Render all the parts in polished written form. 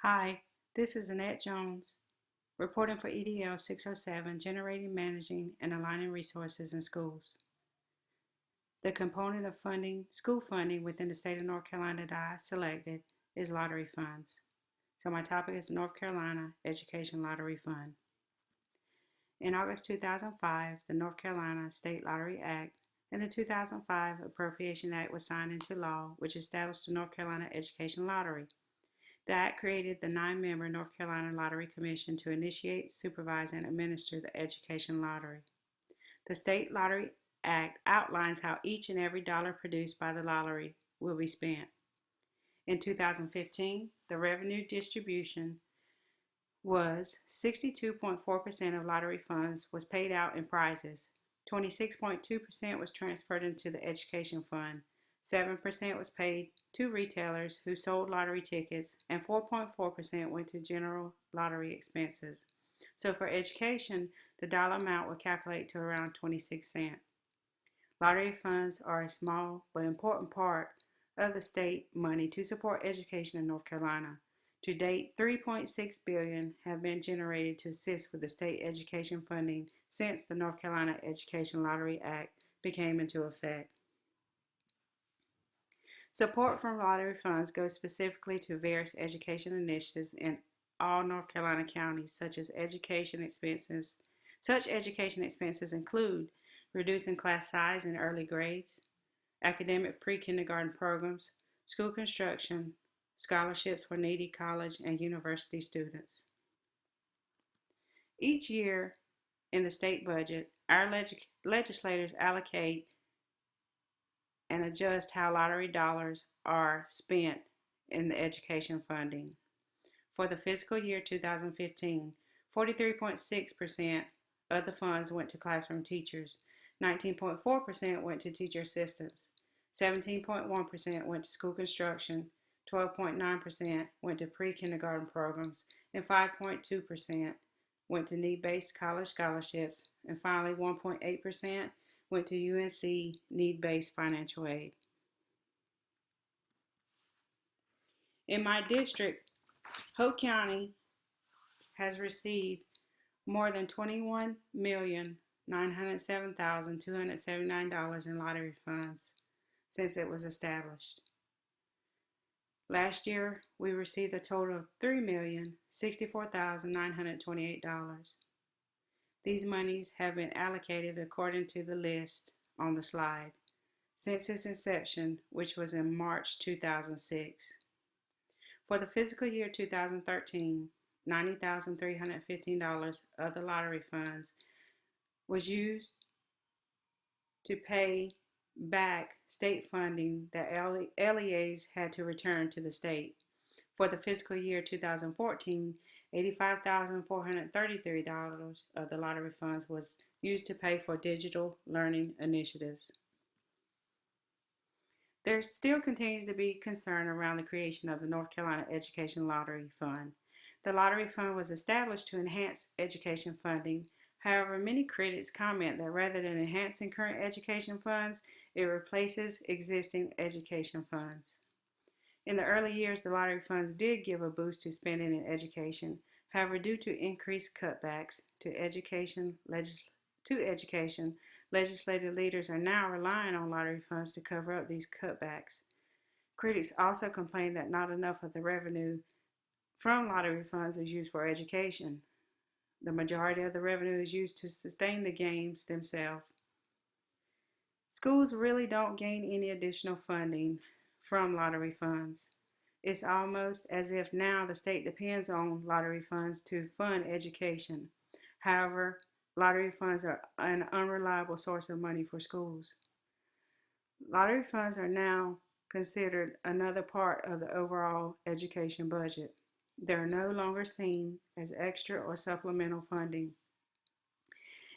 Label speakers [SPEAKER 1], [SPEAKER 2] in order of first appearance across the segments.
[SPEAKER 1] Hi, this is Annette Jones, reporting for EDL 607, Generating, Managing, and Aligning Resources in Schools. The component of funding, school funding within the state of North Carolina that I selected is lottery funds. So my topic is North Carolina Education Lottery Fund. In August 2005, the North Carolina State Lottery Act and the 2005 Appropriation Act was signed into law, which established the North Carolina Education Lottery. The Act created the 9-member North Carolina Lottery Commission to initiate, supervise, and administer the education lottery. The State Lottery Act outlines how each and every dollar produced by the lottery will be spent. In 2015, the revenue distribution was 62.4% of lottery funds was paid out in prizes, 26.2% was transferred into the education fund, 7% was paid to retailers who sold lottery tickets, and 4.4% went to general lottery expenses. So for education, the dollar amount would calculate to around 26 cents. Lottery funds are a small but important part of the state money to support education in North Carolina. To date, $3.6 billion have been generated to assist with the state education funding since the North Carolina Education Lottery Act became into effect. Support from lottery funds goes specifically to various education initiatives in all North Carolina counties, such education expenses include reducing class size in early grades, academic pre-kindergarten programs, school construction, scholarships for needy college and university students. Each year in the state budget, our legislators allocate and adjust how lottery dollars are spent in the education funding. For the fiscal year 2015, 43.6% of the funds went to classroom teachers, 19.4% went to teacher assistants, 17.1% went to school construction, 12.9% went to pre-kindergarten programs, and 5.2% went to need-based college scholarships, and finally 1.8% went to UNC need-based financial aid. In my district, Hope County has received more than $21,907,279 in lottery funds since it was established. Last year, we received a total of $3,064,928. These monies have been allocated according to the list on the slide since its inception, which was in March 2006. For the fiscal year 2013, $90,315 of the lottery funds was used to pay back state funding that LEAs had to return to the state. For the fiscal year 2014, $85,433 of the lottery funds was used to pay for digital learning initiatives. There still continues to be concern around the creation of the North Carolina Education Lottery Fund. The Lottery Fund was established to enhance education funding. However, many critics comment that rather than enhancing current education funds, it replaces existing education funds. In the early years, the lottery funds did give a boost to spending in education. However, due to increased cutbacks to education, legislative leaders are now relying on lottery funds to cover up these cutbacks. Critics also complain that not enough of the revenue from lottery funds is used for education. The majority of the revenue is used to sustain the games themselves. Schools really don't gain any additional funding from lottery funds. It's almost as if now the state depends on lottery funds to fund education. However, lottery funds are an unreliable source of money for schools. Lottery funds are now considered another part of the overall education budget. They are no longer seen as extra or supplemental funding.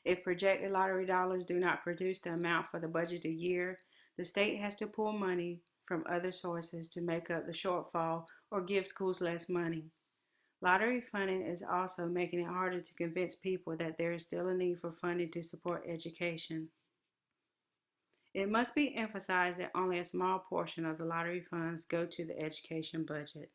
[SPEAKER 1] If projected lottery dollars do not produce the amount for the budgeted year, the state has to pull money from other sources to make up the shortfall or give schools less money. Lottery funding is also making it harder to convince people that there is still a need for funding to support education. It must be emphasized that only a small portion of the lottery funds go to the education budget.